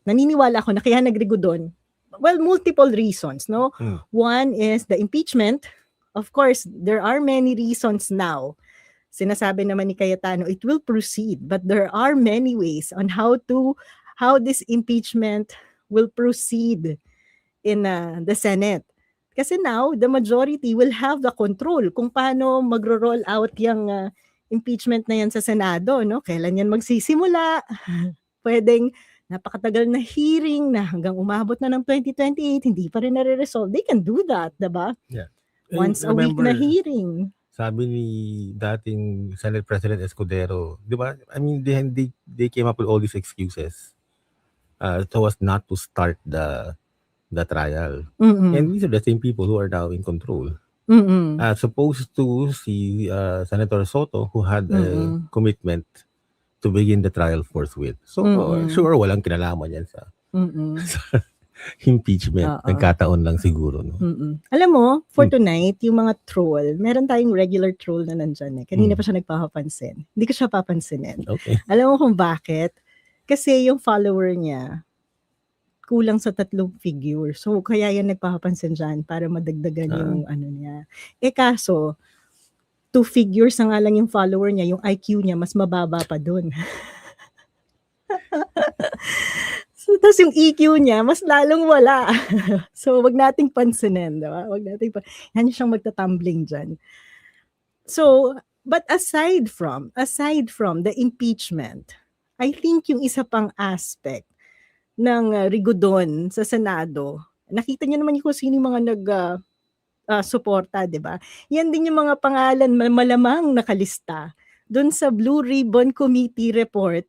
naniniwala ako na kaya nagrigo doon. Well, multiple reasons, no? One is the impeachment. Of course, there are many reasons now. Sinasabi naman ni Cayetano, it will proceed, but there are many ways on how this impeachment will proceed in the Senate. Kasi now, the majority will have the control kung paano magro-roll out yung impeachment na yan sa Senado, no? Kailan yan magsisimula? Pwedeng napakatagal na hearing na hanggang umabot na ng 2028, hindi pa rin nare-resolve. They can do that, diba? Yeah. Once a week na hearing. Sabi ni dating Senate President Escudero, di ba? I mean, they came up with all these excuses so as not to start the trial. And these are the same people who are now in control. As opposed to si Senator Soto who had a commitment to begin the trial forthwith. So, sure, walang kinalaman yan sa impeachment. Nagkataon lang siguro. No? Alam mo, for tonight, yung mga troll, meron tayong regular troll na nandyan. Kanina pa siya nagpapapansin. Hindi ko siya papansinin. Okay. Alam mo kung bakit? Kasi yung follower niya, kulang sa 3 figure. So, kaya yan nagpapapansin dyan para madagdagan yung ano niya. Kaso, 2 figures na nga lang yung follower niya, yung IQ niya, mas mababa pa dun. So, tapos yung EQ niya, mas lalong wala. So, wag nating pansinin, diba? Yan siyang magtatumbling dyan. So, but aside from the impeachment, I think yung isa pang aspect ng rigodon sa Senado, nakita niyo naman kung sino yung mga suporta, di ba? Yan din yung mga pangalan malamang nakalista doon sa Blue Ribbon Committee report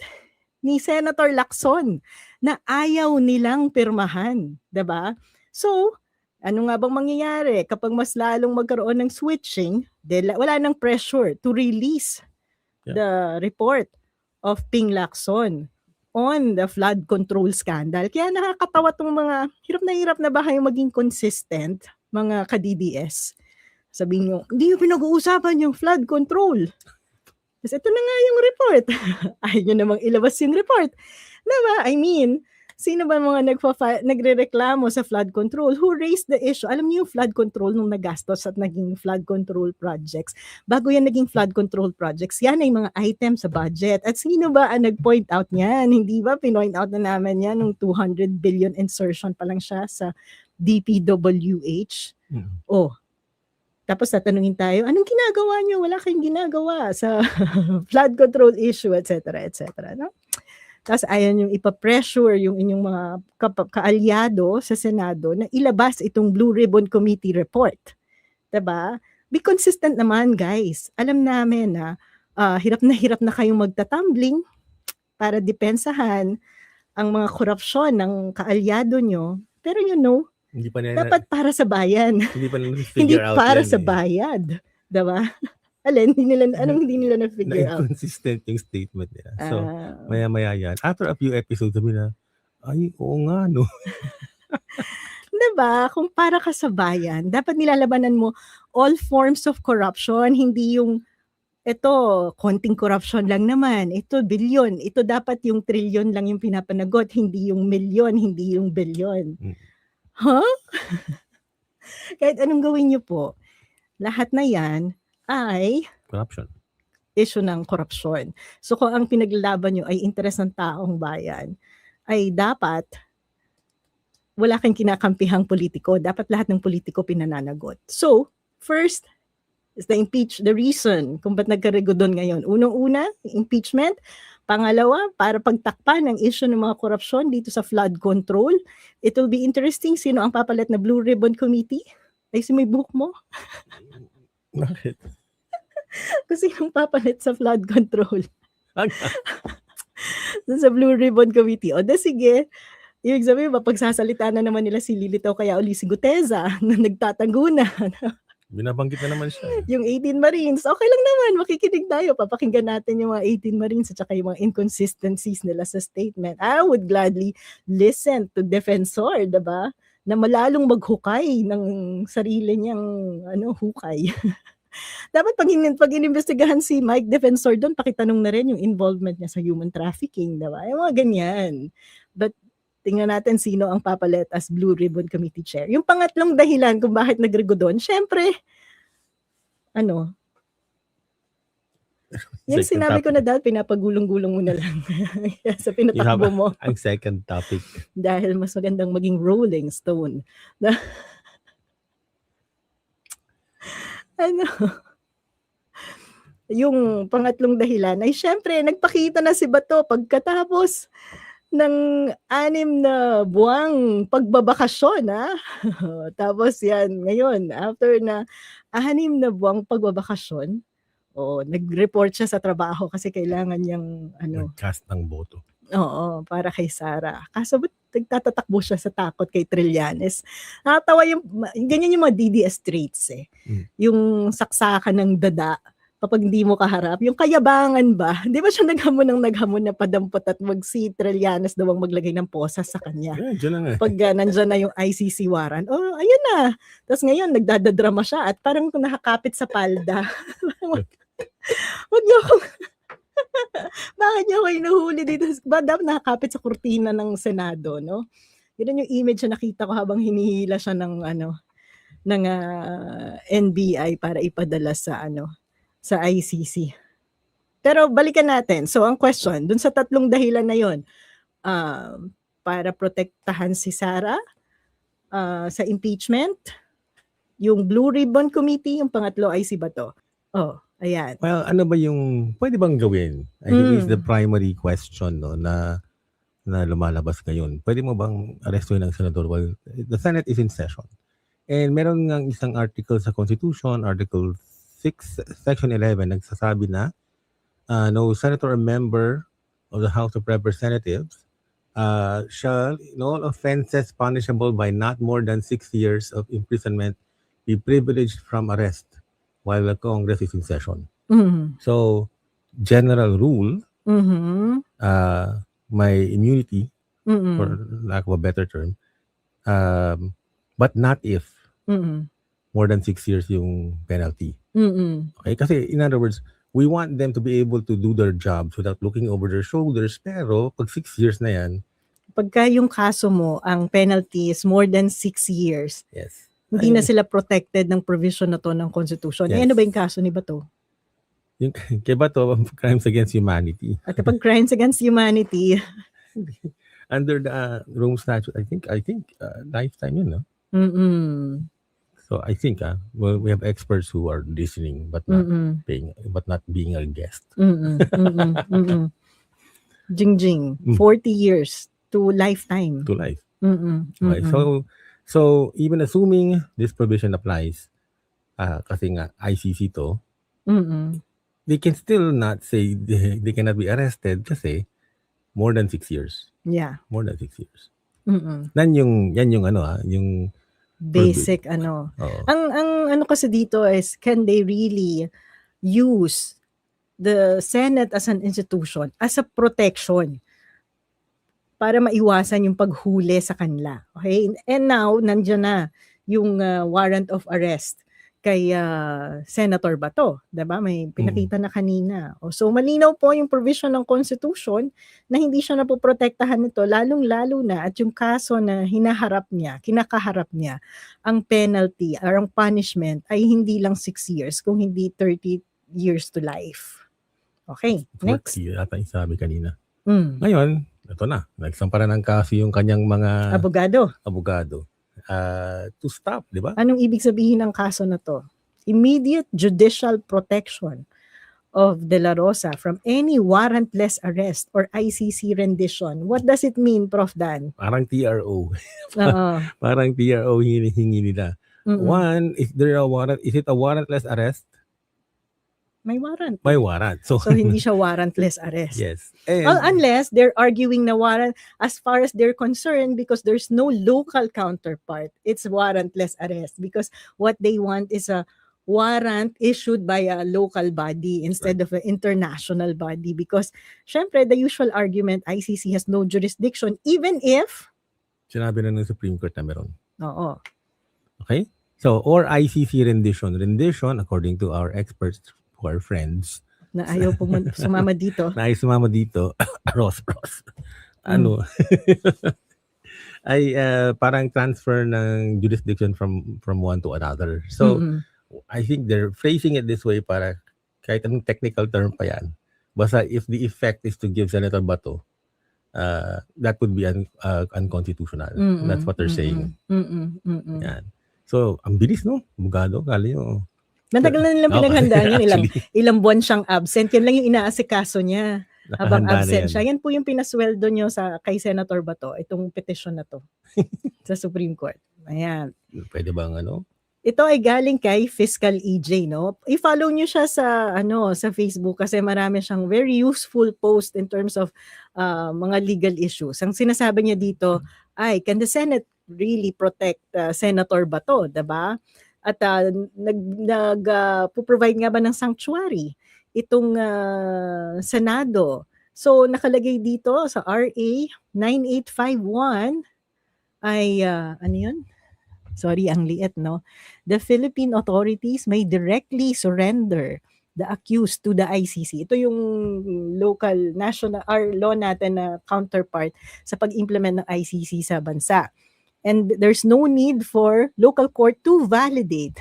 ni Senator Lacson na ayaw nilang pirmahan, di ba? So, ano nga bang mangyayari kapag mas lalong magkaroon ng switching, wala nang pressure to release the report of Ping Lacson on the flood control scandal. Kaya nakakatawa tong mga hirap na ba kayong maging consistent, mga ka-DDS. Sabihin nyo, hindi yung pinag-uusapan yung flood control. Kasi ito na nga yung report. Ayaw nyo namang ilabas yung report. Diba? I mean, sino ba mga nagre-reklamo sa flood control? Who raised the issue? Alam niyo yung flood control nung nagastos at naging flood control projects. Bago yan naging flood control projects, yan ay mga items sa budget. At sino ba ang nag-point out niyan? Hindi ba pinoint out na naman yan nung 200 billion insertion pa lang siya sa DPWH? Oh, tapos tatanungin tayo, anong ginagawa niyo? Wala kayong ginagawa sa flood control issue, etc. etc. No? Tapos ayaw yung ipa-pressure yung inyong mga kaalyado sa Senado na ilabas itong Blue Ribbon Committee report. Diba? Be consistent naman, guys. Alam namin na hirap na kayong magtatumbling para depensahan ang mga korupsyon ng kaalyado nyo. Pero you know, dapat para sa bayan. Hindi pa nila Hindi figure out para yan, sa bayad. Diba? Alin, hindi nila na-figure out? Na-inconsistent yung statement nila. So, maya-maya yan. After a few episodes, sabi na, ay, oo nga, no? Diba? Kung para ka sa bayan, dapat nilalabanan mo all forms of corruption, hindi yung, ito, konting corruption lang naman. Ito, bilyon. Ito dapat yung trilyon lang yung pinapanagot, hindi yung milyon, hindi yung bilyon. Huh? Kahit anong gawin niyo po, lahat na yan ay corruption. Issue ng korupsyon. So kung ang pinaglalaban nyo ay interes ng taong bayan, ay dapat wala kang kinakampihang politiko. Dapat lahat ng politiko pinananagot. So, first is the reason kung ba't nagkarigodon ngayon. Unang-una, impeachment. Pangalawa, para pagtakpan ng issue ng mga korupsyon dito sa flood control. It will be interesting sino ang papalit na Blue Ribbon Committee. Ay, may buhok mo? Bakit? Kasi yung papalit sa flood control. Sa Blue Ribbon Committee. O, sige. Ibig sabihin, mapagsasalita na naman nila si Lilitaw kaya uli si Guteza na nagtatangguna. Binabanggit na naman siya. Yung 18 Marines, okay lang naman, makikinig tayo. Papakinggan natin yung mga 18 Marines at saka yung mga inconsistencies nila sa statement. I would gladly listen to Defensor, diba? Na malalong maghukay ng sarili niyang hukay. Dapat pag inimbestigahan si Mike Defensor doon, pakitanong na rin yung involvement niya sa human trafficking, diba? Yung mga ganyan. But tingnan natin sino ang papalit as Blue Ribbon Committee Chair. Yung pangatlong dahilan kung bakit nagrigo doon, syempre, yung Second sinabi ko na topic. dahil pinapagulong-gulong mo na lang sa You have pinatakbo mo. ang second topic. Dahil mas magandang maging Rolling Stone. Yung pangatlong dahilan ay syempre nagpakita na si Bato pagkatapos ng 6 na buwang pagbabakasyon, Tapos yan, ngayon, after na 6 na buwang pagbabakasyon, nag-report siya sa trabaho kasi kailangan niyang Nag-cast ng boto. Oo, para kay Sara. Kaso ba't nagtatatakbo siya sa takot kay Trillanes? Nakakatawa ganyan yung mga DDS traits Yung saksakan ng dada kapag hindi mo kaharap. Yung kayabangan ba? Di ba siya naghamon na padampot at si Trillanes daw ang maglagay ng posas sa kanya? Dyan na nga. Pag nandyan na yung ICC warrant, ayun na. Tapos ngayon, nagdadadrama siya at parang nakakapit sa palda. Wag niyo akong... Bakit niyo ako inuhuli dito? Ba dapat nakakapit sa kurtina ng Senado, no? Yun yung image na nakita ko habang hinihila siya ng NBI para ipadala sa sa ICC. Pero balikan natin. So ang question, dun sa 3 dahilan na yon, para protektahan si Sara sa impeachment, yung Blue Ribbon Committee, yung pangatlo ay si Bato. Ayan. Well, ano ba yung pwede bang gawin? I think is the primary question na lumalabas ngayon. Pwede mo bang arestuhin ng senador while the Senate is in session? And meron ngang isang article sa Constitution, Article 6, Section 11, nagsasabi na no senator or member of the House of Representatives shall, in all offenses punishable by not more than 6 years of imprisonment, be privileged from arrest while the Congress is in session. So, general rule, may immunity, for lack of a better term, but not if more than 6 years yung penalty. Okay? Kasi, in other words, we want them to be able to do their jobs without looking over their shoulders, pero pag 6 years na yan, pagka yung kaso mo, ang penalty is more than 6 years, yes. Hindi na sila protected ng provision na to ng Constitution. Yes. Ano ba yung kaso ni Bato? Yung kay Bato, crimes against humanity. At kapag crimes against humanity, under the Rome Statute, I think lifetime yun, no? So I think well, we have experts who are listening but not being a guest. Jing, 40 years to lifetime. To life. Okay, so even assuming this provision applies, kasi nga ICC to, they can still not say they cannot be arrested kasi more than 6 years. Yeah. More than 6 years. Yan yung yung basic Oo. Ang kasi dito is, can they really use the Senate as an institution as a protection para maiwasan yung paghuli sa kanila. Okay? And now, nandiyan na yung warrant of arrest kay Senator Bato. Diba? May pinakita na kanina. So, malinaw po yung provision ng Constitution na hindi siya napoprotektahan nito, lalong-lalo na at yung kaso na kinakaharap niya, ang penalty or ang punishment ay hindi lang 6 years, kung hindi 30 years to life. Okay, next. Yata yung sabi kanina. Ngayon, ito na. Nagsampa na ng kaso yung kanyang mga abogado. To stop, di ba? Anong ibig sabihin ng kaso na to? Immediate judicial protection of De La Rosa from any warrantless arrest or ICC rendition. What does it mean, Prof. Dan? Parang TRO. Parang TRO hinihingi nila. One, is it a warrantless arrest? May warrant. May warrant. So hindi siya warrantless arrest. Yes. Unless they're arguing na warrant, as far as they're concerned, because there's no local counterpart, it's warrantless arrest. Because what they want is a warrant issued by a local body instead of an international body. Because, syempre, the usual argument, ICC has no jurisdiction, even if... Sinabi na ng Supreme Court na meron. Oo. Okay? So, or ICC rendition. Rendition, according to our experts, who are friends. Na ayaw sumama dito. Na ayaw sumama dito. Ross. Ano? ay parang transfer ng jurisdiction from one to another. So, I think they're phrasing it this way para kahit anong technical term pa yan. Basta if the effect is to give Senator Bato, that would be unconstitutional. That's what they're saying. Yan. So, ang bilis, no? Bugado, kala nyo. Matagal na nilang Oo, pinaghandaan yan. actually. Ilang buwan siyang absent. Yan lang yung inaasikaso niya habang Nakahanda na absent yan. siya. Yan po yung pinasweldo nyo kay Senator Bato, itong petition na to sa Supreme Court. Ayan. Pwede bang ano? Ito ay galing kay Fiscal EJ, no? I-follow niyo siya sa Facebook kasi marami siyang very useful post in terms of mga legal issues. Ang sinasabi niya dito ay, can the Senate really protect Senator Bato, 'di ba? At provide nga ba ng sanctuary itong Senado. So nakalagay dito sa RA 9851 ay ano 'yun? Sorry, ang liit, no? The Philippine authorities may directly surrender the accused to the ICC. Ito yung local national law natin na counterpart sa pag-implement ng ICC sa bansa. And there's no need for local court to validate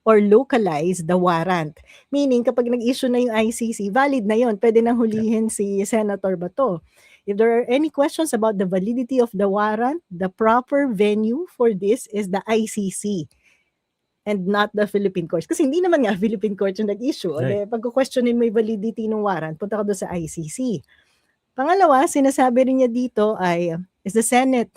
or localize the warrant. Meaning, kapag nag-issue na yung ICC, valid na yon. Pwede nang hulihin si Senator Bato. If there are any questions about the validity of the warrant, the proper venue for this is the ICC and not the Philippine courts. Kasi hindi naman nga Philippine courts yung nag-issue. Right. Pag-questionin mo yung validity ng warrant, punta ka doon sa ICC. Pangalawa, sinasabi rin niya dito ay, is the Senate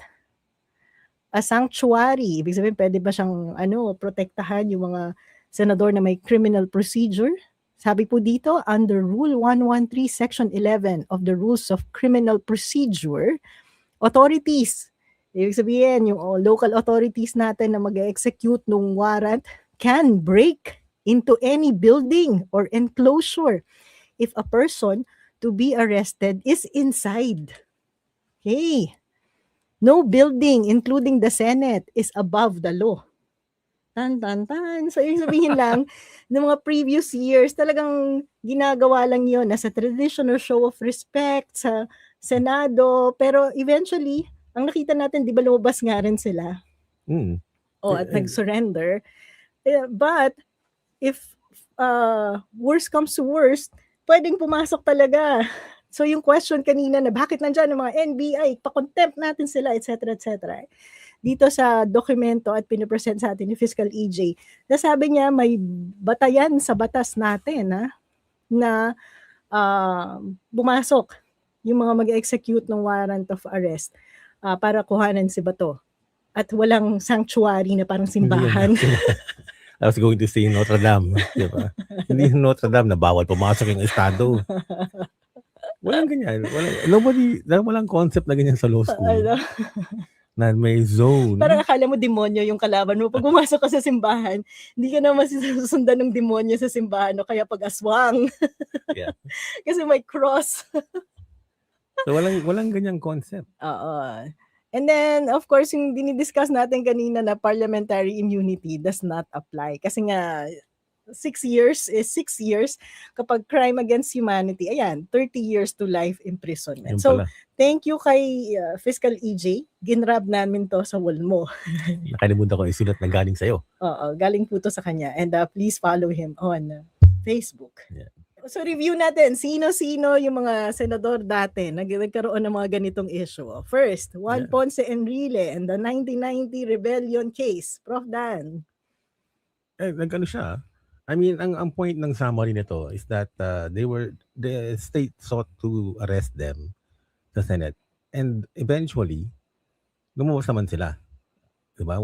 a sanctuary? Ibig sabihin, pwede ba siyang protektahan yung mga senador na may criminal procedure? Sabi po dito, under Rule 113, Section 11 of the Rules of Criminal Procedure, authorities, ibig sabihin, yung local authorities natin na mag-execute ng warrant can break into any building or enclosure if a person to be arrested is inside. Okay. No building, including the Senate, is above the law. Tan. So, yung sabihin lang, ng mga previous years, talagang ginagawa lang yun as a traditional show of respect sa Senado. Pero eventually, ang nakita natin, di ba lumabas nga rin sila? At nag-surrender. But, if worst comes to worst, pwedeng pumasok talaga. So, yung question kanina na bakit nandyan ang mga NBI, pa-contempt natin sila, etc. Dito sa dokumento at pinipresent sa atin ni Fiscal EJ, nasabi niya may batayan sa batas natin na bumasok yung mga mag-execute ng warrant of arrest para kuhanan si Bato. At walang sanctuary na parang simbahan. I was going to say Notre Dame. Diba? Hindi Notre Dame na bawal pumasok yung estado. Walang ganyan. Walang concept na ganyan sa law school. Na may zone. Parang akala mo demonyo yung kalaban mo. Pag pumasok ka sa simbahan, hindi ka na masusundan ng demonyo sa simbahan o kaya pag-aswang. Yeah. Kasi may cross. So walang ganyang concept. Oo. And then, of course, yung dinidiscuss natin kanina na parliamentary immunity does not apply. Kasi nga, 6 years is 6 years. Kapag crime against humanity, ayan, 30 years to life imprisonment. So, thank you kay Fiscal EJ. Ginrab namin to sa wall mo. Nakalimutan ko isulat na galing sa'yo. Oo, galing po to sa kanya. And please follow him on Facebook. Yeah. So review natin, sino-sino yung mga senador dati nagkaroon ng mga ganitong issue. First, Juan Ponce Enrile and the 1990 rebellion case. Prof. Dan. Nagkano siya? I mean, ang point ng summary nito is that the state sought to arrest them, the Senate, and eventually, lumabas naman sila. Diba?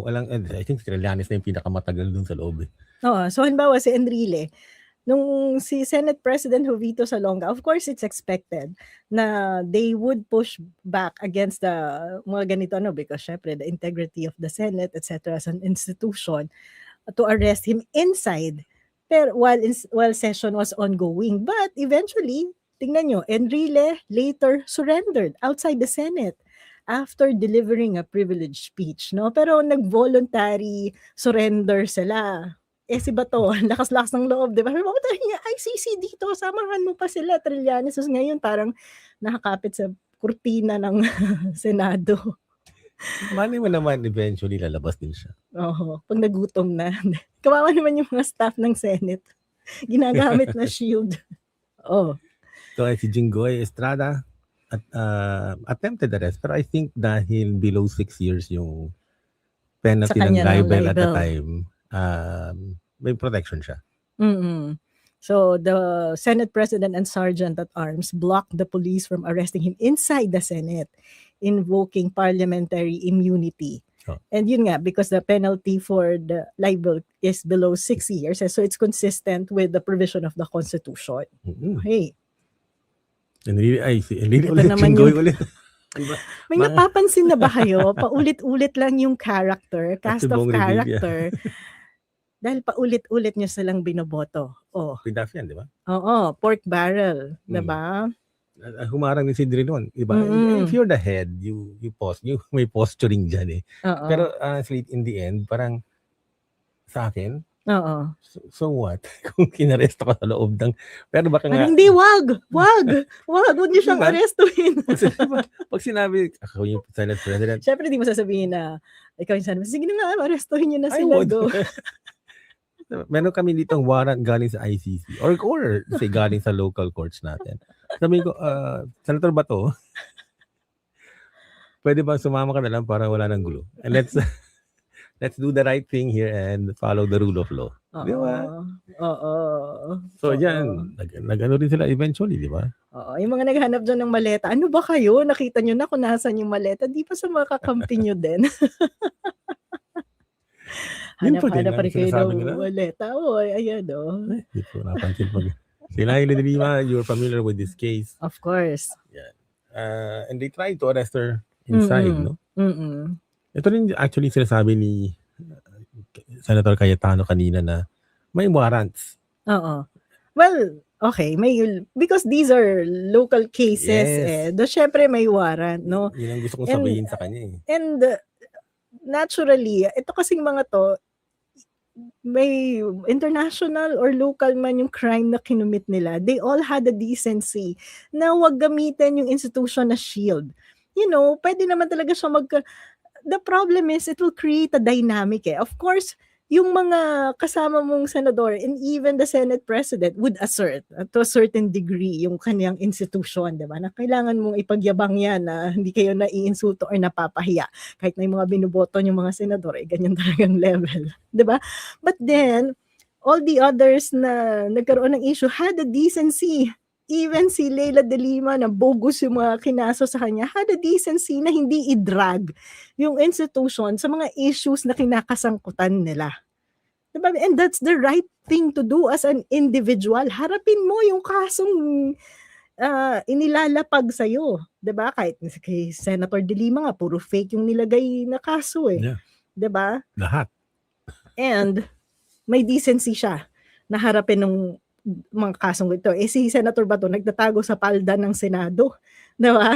I think si Trillanes na yung pinakamatagal dun sa loob. Oo, so halimbawa si Enrile, nung si Senate President Jovito Salonga, of course it's expected na they would push back against the mga ganito because syempre the integrity of the Senate, etc. as an institution to arrest him inside. Pero while session was ongoing. But eventually, tingnan nyo, Enrile later surrendered outside the Senate after delivering a privileged speech. No? Pero nag-voluntary surrender sila. Si Bato, lakas-lakas ng loob, di ba? Bakit niya, ICC dito, samahan mo pa sila, Trillanes. So ngayon parang nakakapit sa kurtina ng Senado. Malay mo naman eventually lalabas din siya. Oo, 'pag nagutom na. Kawawa naman yung mga staff ng Senate. Ginagamit na shield. Oh. So si Jinggoy Estrada attempted arrest, pero I think dahil below 6 years yung Sa penalty ng kanya ng libel at the libel. time, may protection siya. So the Senate President and Sergeant at Arms blocked the police from arresting him inside the Senate, invoking parliamentary immunity. Oh. And yun nga, because the penalty for the libel is below 6 years, so it's consistent with the provision of the Constitution. Okay. Ito Ito naman Jinggoy yung- ulit. May napapansin na ba kayo? Paulit-ulit lang yung character, cast of buong review, character. Dahil paulit-ulit nyo silang binoboto. Oh. Pindaf yan, di ba? Oo, pork barrel, di ba? Humarang din si Drilon, di ba? If you're the head, you may posturing dyan eh. Oo. Pero in the end, parang sa akin, Oo. so what? Kung kinaresto ka sa loob ng... Pero baka nga... Hindi, wag niyo siyang Diba? arestuhin. Pag sinabi, ako yung Senate President, Siyempre, di mo sasabihin na, ikaw yung sabi, sige na nga, arestuhin niyo na I sila. would. Go. Meron kami ditong warrant galing sa ICC or say galing sa local courts natin. Sabi ko, Senator Bato, pwede ba sumama ka na lang para wala nang gulo? And let's do the right thing here and follow the rule of law. Di ba? Oo. So yan, nag-ano rin sila eventually, di ba? Oo, yung mga naghanap dyan ng maleta, ano ba kayo? Nakita nyo na kung nasan yung maleta? Di pa sa mga kakampi nyo din. Hanap-hanap pa rin kayo ng maleta. Oo, ayan o. Hindi ko napansin pag... Sila yung Lima, you're familiar with this case. Of course. Yeah. And they tried to arrest her inside, no? Ito rin actually sinasabi ni Senator Cayetano kanina na may warrants. Oo. Well, okay, because these are local cases, Yes. syempre may warrant, no? Yun ang gusto kong sabihin sa kanya eh. And naturally, ito kasing mga to, may international or local man yung crime na kinumit nila, they all had the decency na wag gamitin yung institution na shield. You know, pwede naman talaga siya the problem is, it will create a dynamic eh. Of course, yung mga kasama mong senador and even the Senate President would assert to a certain degree yung kanyang institution, di ba? Na kailangan mong ipagyabang yan na hindi kayo naiinsulto or napapahiya. Kahit na yung mga binuboto yung mga senador, ganyan talagang level. Di ba? But then, all the others na nagkaroon ng issue had the decency. Even si Leila de Lima na bogus yung mga kinaso sa kanya, had the decency na hindi i-drag yung institution sa mga issues na kinakasangkutan nila. Diba? And that's the right thing to do as an individual. Harapin mo yung kasong inilalapag sa'yo. Diba? Kahit kay Senator de Lima nga, puro fake yung nilagay na kaso eh. Yeah. Diba? Lahat. And may decency siya na harapin ng mga kasong ito. Si Senator Bato nagtatago sa palda ng Senado. Diba?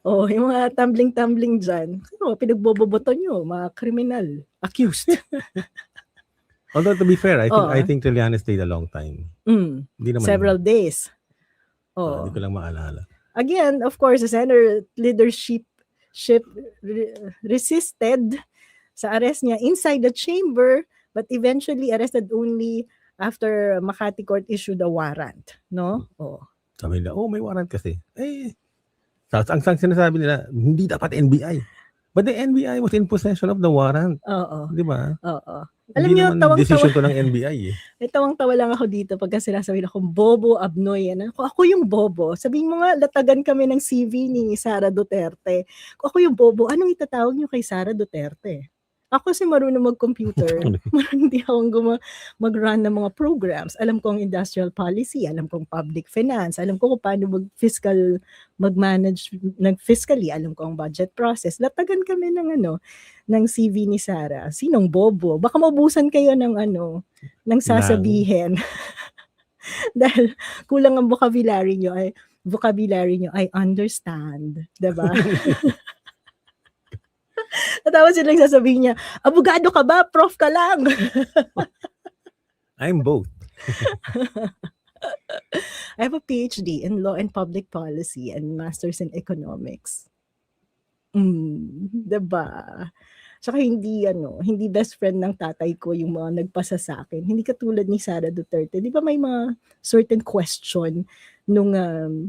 Yung mga tumbling-tumbling dyan, pinagboboboto nyo, mga criminal, accused. Although to be fair, I think Trillanes stayed a long time. Hindi naman Several days. Hindi ko lang maalala. Again, of course, the Senate leadership resisted sa arrest niya inside the chamber, but eventually arrested only after Makati Court issued a warrant. No? Sabi nila, may warrant kasi. Ang sinasabi nila, hindi dapat NBI. But the NBI was in possession of the warrant. Oo. Di ba? Oo. Alam niyo, decision to ng NBI eh. Tawang-tawa lang ako dito pagka sinasabi na akong bobo, abnoy. Ako yung bobo. Sabihin mo nga, latagan kami ng CV ni Sara Duterte. Kung ako yung bobo, anong itatawag niyo kay Sara Duterte? Ako kasi marunong mag-computer. Hindi akong mag-run ng mga programs. Alam ko ang industrial policy, alam ko ang public finance, alam ko kung paano mag-manage ng fiscally, alam ko ang budget process. Latagan kami ng CV ni Sara. Sinong bobo? Baka maubusan kayo ng sasabihin. Dahil kulang ang vocabulary nyo, I understand. Diba? Tapos silang sasabihin niya, abogado ka ba? Prof ka lang. I'm both. I have a PhD in Law and Public Policy and Masters in Economics. 'Di ba? Tsaka hindi best friend ng tatay ko yung mga nagpasa sa'kin. Hindi katulad ni Sara Duterte. 'Di ba may mga certain question nung,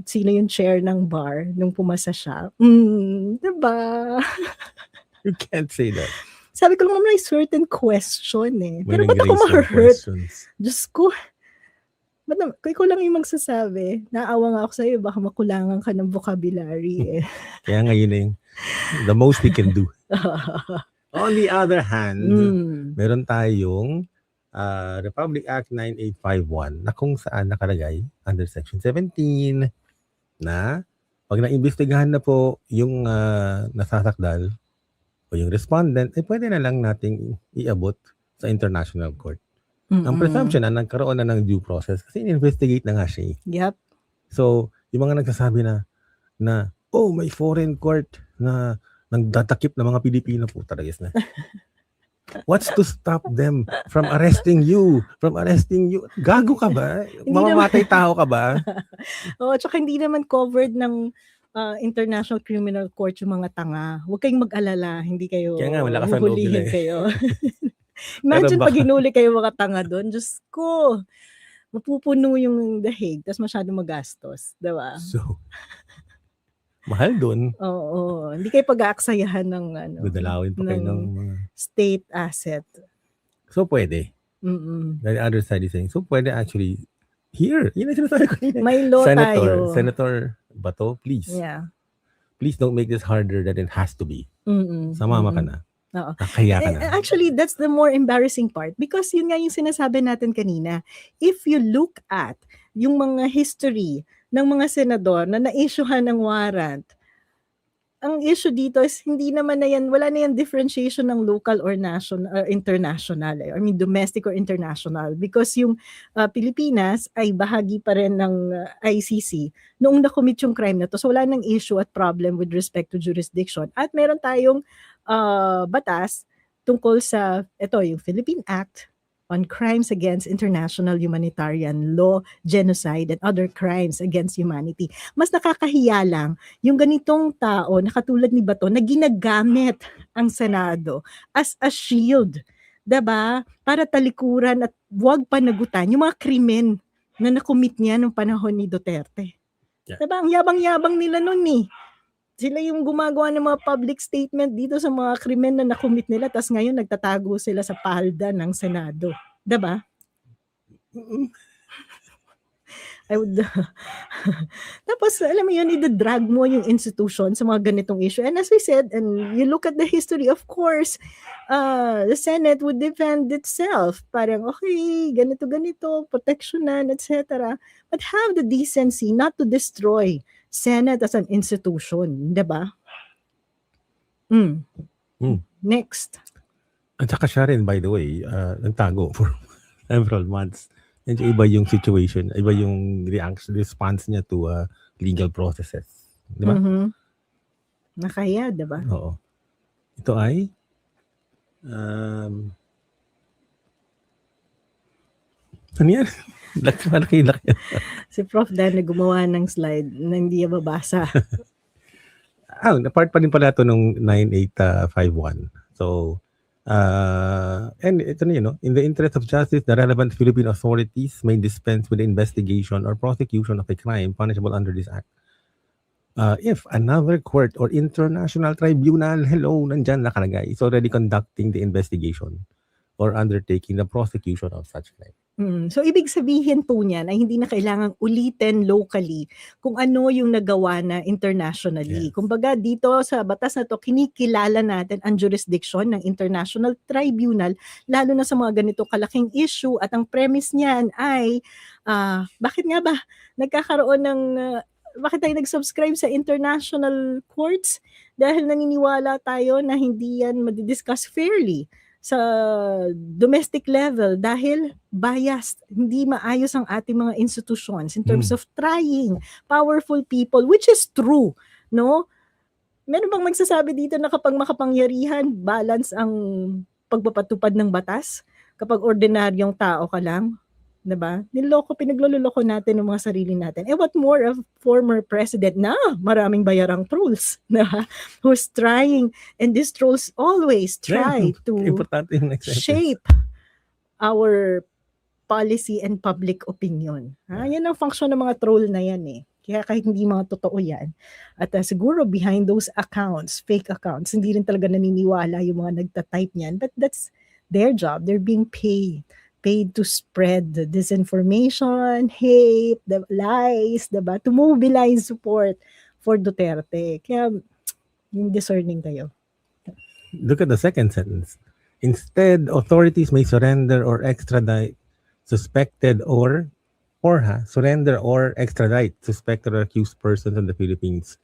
sino yung chair ng bar nung pumasa siya? 'Di ba? You can't say that. Sabi ko lang may certain question, eh. May Pero ba't ako nag-raise ng ma-hu-hurt? questions. Diyos ko, ba't kung ikaw lang yung magsasabi, naawa nga ako sa'yo baka makulangan ka ng vocabulary, eh. Kaya nga yun na yung the most we can do. On the other hand, meron tayong Republic Act 9851 na kung saan nakalagay under Section 17 na pag naimbestigahan na po yung nasasakdal o yung respondent, ay pwede na lang nating iabot sa international court. Ang presumption na nagkaroon na ng due process kasi in-investigate na nga siya. Yep. So, yung mga nagsasabi na oh, may foreign court na nagdatakip ng mga Pilipino po talaga na. What's to stop them from arresting you? Gago ka ba? Mamamatay tao ka ba? Oo, tsaka hindi naman covered ng International Criminal Court yung mga tanga. Huwag kayong mag-alala, hindi kayo Kaya nga, malakas ang loob nila huhulihin eh. kayo. Imagine Pero pag hinuli kayo mga tanga doon, Diyos ko, mapupuno yung The Hague, tapos masyado magastos, diba? So, mahal doon. Oo, hindi kayo pag-aaksayahan ng Dadalawin pa kayo ng mga state asset. So, pwede. The other side is saying, so pwede actually, here, yun ang sinasabi ko. May law tayo. Senator Bato, please. Yeah. Please don't make this harder than it has to be. Samama ka na. Oo. Nakaya ka na. Actually, that's the more embarrassing part because yun nga yung sinasabi natin kanina. If you look at yung mga history ng mga senador na na-issuehan ng warrant, ang issue dito is hindi naman na yan, wala na yan differentiation ng local or national or international. I mean, domestic or international. Because yung Pilipinas ay bahagi pa rin ng ICC noong na-commit yung crime na to. So wala nang issue at problem with respect to jurisdiction. At meron tayong batas tungkol sa, yung Philippine Act on Crimes Against International Humanitarian Law, Genocide, and Other Crimes Against Humanity. Mas nakakahiya lang yung ganitong tao na katulad ni Bato na ginagamit ang Senado as a shield, diba? Para talikuran at huwag panagutan yung mga krimen na nakumit niya nung panahon ni Duterte. Yeah. Diba? Ang yabang-yabang nila nun eh. Sila yung gumagawa ng mga public statement dito sa mga krimen na nakumit nila, tas ngayon nagtatago sila sa palda ng Senado. Diba? Tapos, alam mo yun, i-drag mo yung institution sa mga ganitong issue. And as we said, and you look at the history, of course, the Senate would defend itself. Parang, okay, ganito, protectionan, etc. But have the decency not to destroy Senate as an institution, diba? Next. At saka siya rin, by the way, nagtago for several months. And iba yung situation, iba yung response niya to legal processes. Di ba? Nakaya, diba? Oo. Ito ay ano yan? Laki. Si Prof. Dan na gumawa ng slide na hindi niya mabasa. Part pa rin pala ito nung 9851. So, and ito na yun, in the interest of justice, the relevant Philippine authorities may dispense with the investigation or prosecution of a crime punishable under this act. If another court or international tribunal, nandyan nakalagay, is already conducting the investigation or undertaking the prosecution of such crime. So, ibig sabihin po niyan ay hindi na kailangang ulitin locally kung ano yung nagawa na internationally. Yes. Kumbaga dito sa batas na to, kinikilala natin ang jurisdiction ng International Tribunal, lalo na sa mga ganito kalaking issue. At ang premise niyan ay, bakit nga ba nagkakaroon ng, bakit tayo nag-subscribe sa international courts? Dahil naniniwala tayo na hindi yan madidiscuss fairly sa domestic level dahil biased, hindi maayos ang ating mga institutions in terms of trying powerful people, which is true, no? Meron bang magsasabi dito na kapag makapangyarihan, balance ang pagpapatupad ng batas? Kapag ordinaryong tao ka lang, 'Diba? Pinaglololoko natin ng mga sarili natin. What more of former president na maraming bayarang trolls, 'diba? Who's trying, and these trolls always try to Importante yung next sentence. shape our policy and public opinion. Yan ang function ng mga troll na yan eh. Kaya kahit hindi mga totoo yan. At siguro behind those accounts, fake accounts, hindi rin talaga naniniwala yung mga nagtatype niyan. But that's their job. They're being paid to spread the disinformation, hate, the lies, diba? To mobilize support for Duterte. Kaya yung discerning kayo. Look at the second sentence. Instead, authorities may surrender or extradite suspected surrender or extradite suspected or accused persons in the Philippines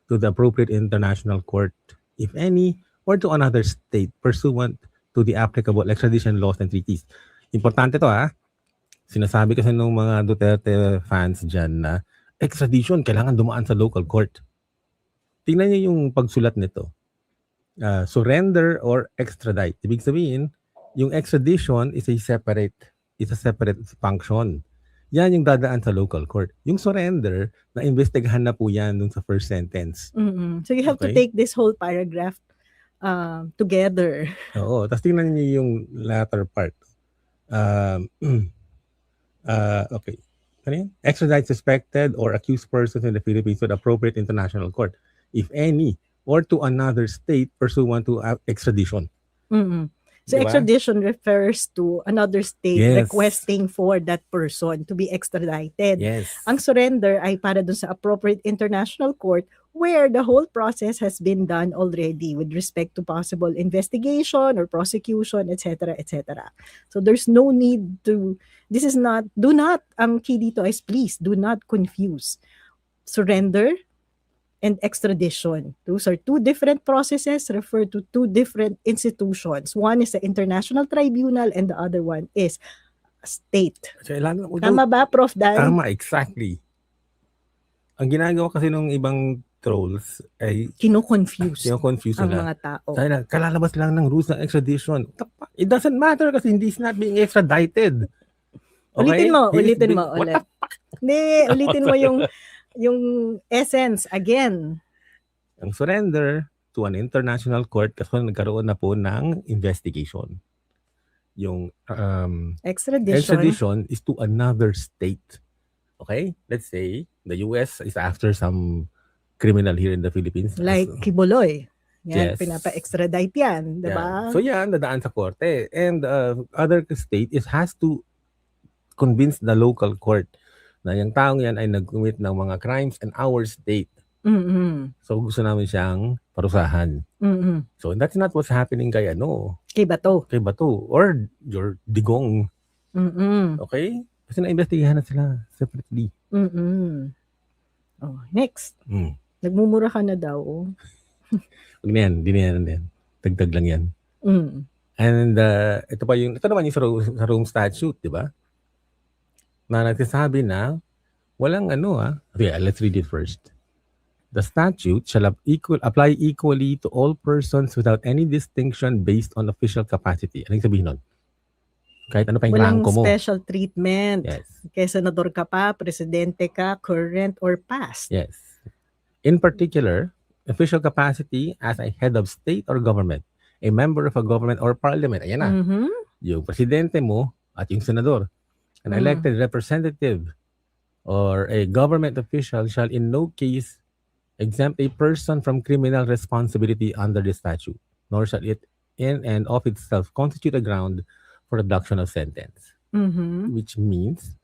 to the appropriate international court, if any, or to another state pursuant to the applicable extradition laws and treaties. Importante to Sinasabi kasi ng mga Duterte fans dyan na extradition, kailangan dumaan sa local court. Tingnan niyo yung pagsulat nito. Surrender or extradite. Ibig sabihin, yung extradition is a separate function. Yan yung dadaan sa local court. Yung surrender, na-investigahan na po yan dun sa first sentence. So you have to take this whole paragraph together. Oo. Tapos tingnan niyo yung latter part. Okay. Ano yun? Extradite suspected or accused persons in the Philippines to the appropriate international court, if any, or to another state pursuant to extradition. So Diba? extradition refers to another state Yes. requesting for that person to be extradited. Yes. Ang surrender ay para dun sa appropriate international court where the whole process has been done already with respect to possible investigation or prosecution, etc., etc. So there's no need to, ang key dito is please do not confuse surrender and extradition. Those are two different processes, refer to two different institutions. One is the International Tribunal and the other one is a state. Tama ba, Prof. Dan? Tama, exactly. Ang ginagawa kasi ng ibang trolls ay Kino-confuse confuse ang nila. mga tao. Dahil kalalabas lang ng rules ng extradition. It doesn't matter kasi hindi is not being extradited. Okay? Ulitin mo What ulit. the fuck? Hindi, ulitin mo yung essence again. Ang surrender to an international court kasi nagkaroon na po ng investigation. Yung extradition is to another state. Okay? Let's say the US is after some criminal here in the Philippines. Like Kibuloy. Yan, Yes. pinapa-extradite yan, diba? Yeah. So yan, dadaan sa korte. And other state has to convince the local court na yung taong yan ay nag-commit ng mga crimes in our state. So gusto namin siyang parusahan. So that's not what's happening kay Kay Bato. or your Digong. Okay? Kasi na-investigahan na sila separately. Next. Nagmumura ka na daw. Huwag na yan, hindi na yan. Dagdag lang yan. And ito naman yung sa Rome Statute, di ba? Na nagsasabi na walang Okay, let's read it first. The statute shall apply equally to all persons without any distinction based on official capacity. Anong sabihin nun? Kahit ano pa yung Walang rango mo. special treatment. Yes. Kaya senador ka pa, presidente ka, current or past. Yes. In particular, official capacity as a head of state or government, a member of a government or parliament. Ayan na. Yung presidente mo at yung senador. An elected representative or a government official shall in no case exempt a person from criminal responsibility under the statute, nor shall it in and of itself constitute a ground for reduction of sentence. Which means,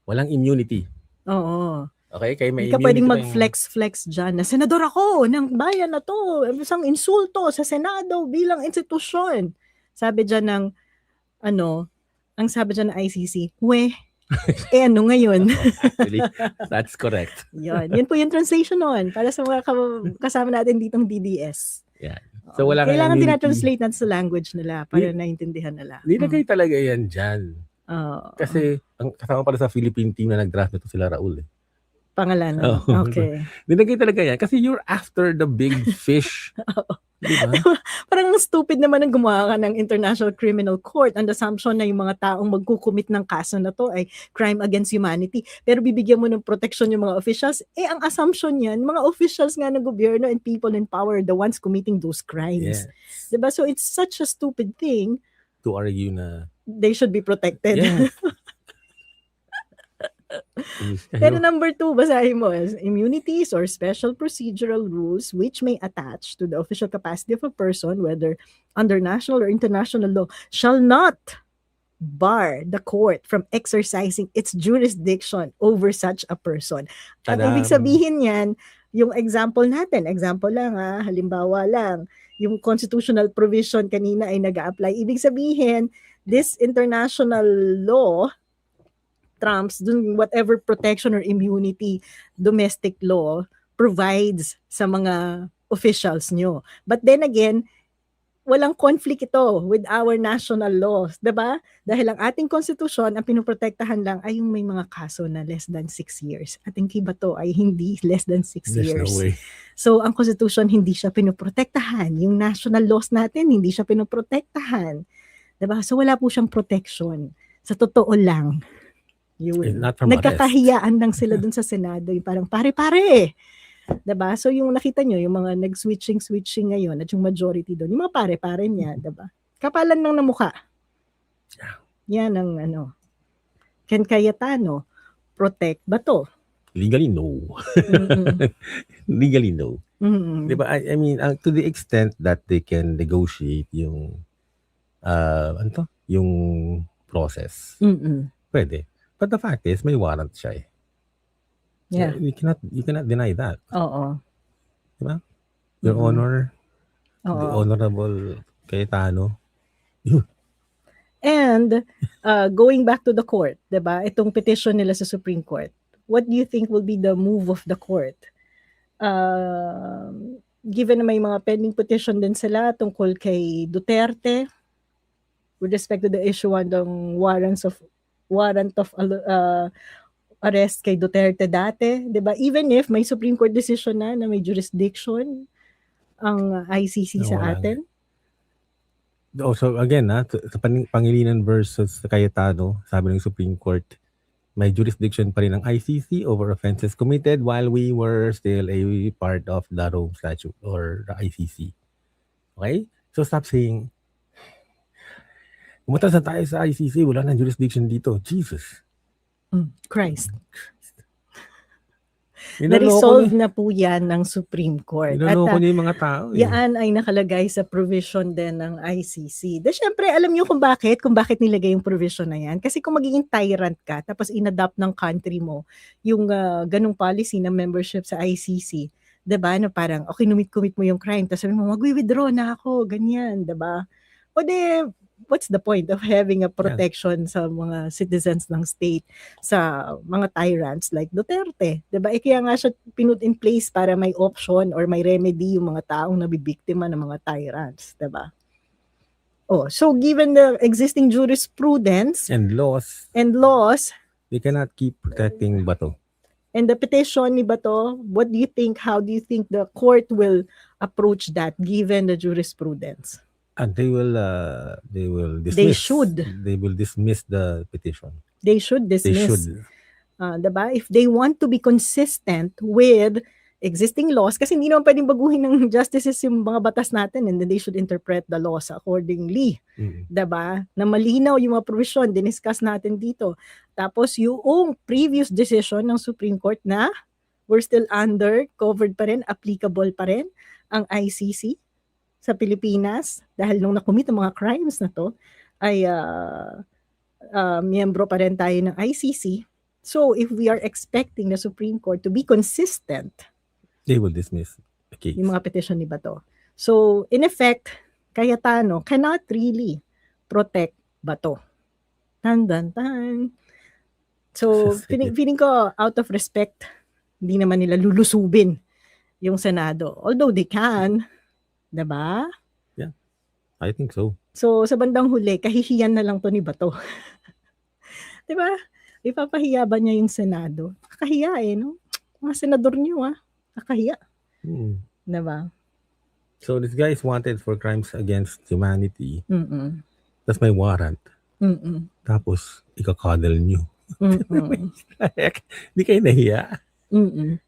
walang immunity. Oo. Okay? Kaya may Hindi ka immunity pwedeng pa mag-flex dyan na senador ako ng bayan na to. Isang insulto sa Senado bilang institusyon. Sabi dyan ng, ang sabi dyan ng ICC, ano ngayon? Actually, that's correct. Yan po yung translation nun para sa mga kasama natin ditong DDS. Yeah. So wala kailangan immunity. tinatranslate natin sa language nila para naintindihan nila. Nilagay talaga yan dyan. Kasi ang kasama pala sa Philippine team na nag-draft nito sila Raul. Pangalan. Okay. Nilagay talaga yan kasi you're after the big fish. Di ba? Parang stupid naman ang gumawa ka ng International Criminal Court on the assumption na yung mga taong magkukumit ng kaso na to ay crime against humanity. Pero bibigyan mo ng protection yung mga officials. Ang assumption yan, mga officials nga ng gobyerno and people in power are the ones committing those crimes. Yes. Diba? So it's such a stupid thing. To argue na they should be protected. yes. Pero number 2, basahin mo, immunities or special procedural rules which may attach to the official capacity of a person, whether under national or international law, shall not bar the court from exercising its jurisdiction over such a person. Ang ibig sabihin yan, yung example natin, example lang halimbawa lang, yung constitutional provision kanina ay nag-a-apply. Ibig sabihin, this international law trumps dun whatever protection or immunity domestic law provides sa mga officials nyo. But then again, walang conflict ito with our national laws, 'di ba? Dahil ang ating konstitusyon, ang pinoprotektahan lang ay yung may mga kaso na less than 6 years. At ang Kibato ay hindi less than 6 There's years. no way. So, ang konstitusyon hindi siya pinoprotektahan. Yung national laws natin, hindi siya pinoprotektahan. 'Di ba? So, wala po siyang protection. Sa totoo lang. Yun. Not from Nagkakahiyaan lang sila dun sa Senado. Yung parang pare-pare. Diba? So yung nakita nyo, yung mga nag-switching ngayon at yung majority doon, yung mga pare-pare niya, diba? Kapalan lang ng mukha. Yan ang Ken Cayetano, protect ba to? Legally, no. Legally, no. Diba? I mean, to the extent that they can negotiate yung yung process. Pwede. But the fact is, may warrant siya eh. Yeah. You cannot deny that. Oo. Diba? Your Honor, the Honorable Cayetano. And going back to the court, diba? Itong petition nila sa Supreme Court. What do you think will be the move of the court? Given na may mga pending petition din sila tungkol kay Duterte with respect to the issue ng warrant of arrest kay Duterte dati, 'di ba? Even if may Supreme Court decision na may jurisdiction ang ICC sa atin. Also again, sa Pangilinan versus Cayetano, sabi ng Supreme Court, may jurisdiction pa rin ang ICC over offenses committed while we were still a part of the Rome Statute or the ICC. Okay? So stop saying umatasan tayo sa ICC, wala nang jurisdiction dito. Jesus. Christ. Na-resolve na po yan ng Supreme Court. Inaloko niya yung mga tao. Yan ay nakalagay sa provision din ng ICC. Syempre, alam niyo kung bakit nilagay yung provision na yan. Kasi kung magiging tyrant ka, tapos in-adopt ng country mo yung ganung policy na membership sa ICC, diba? Na parang, okay, commit mo yung crime, tapos sabi mo, mag-withdraw na ako, ganyan, diba? O what's the point of having a protection sa mga citizens ng state sa mga tyrants like Duterte? Diba? Kaya nga siya pinut in place para may option or may remedy yung mga taong nabibiktima ng mga tyrants. Diba? So given the existing jurisprudence and laws, they cannot keep protecting Bato. And the petition ni Bato, what do you think, how do you think the court will approach that given the jurisprudence? And they will dismiss. They will dismiss the petition. They should dismiss. Diba? If they want to be consistent with existing laws, kasi hindi naman pwedeng baguhin ng justices yung mga batas natin, and then they should interpret the laws accordingly. Diba? Na malinaw yung mga provision, diniscuss natin dito. Tapos yung previous decision ng Supreme Court na we're still covered pa rin, applicable pa rin ang ICC sa Pilipinas, dahil nung nakumit ang mga crimes na to, ay miyembro pa rin tayo ng ICC. So, if we are expecting the Supreme Court to be consistent, they will dismiss the case. Yung mga petition ni Bato. So, in effect, Cayetano cannot really protect Bato. Tan. So, feeling ko, out of respect, hindi naman nila lulusubin yung Senado. Although they can, diba? Yeah, I think so. So, sa bandang huli, kahihiyan na lang to ni Bato. Diba? Ipapahiya ba niya yung Senado? Kakahiya no? Mga senador niyo, kakahiya. Diba? So this guy is wanted for crimes against humanity. Mm. That's my warrant. Mm. Tapos, ika-cuddle nyo. Mm. Heck, di kayo nahiya. Mm.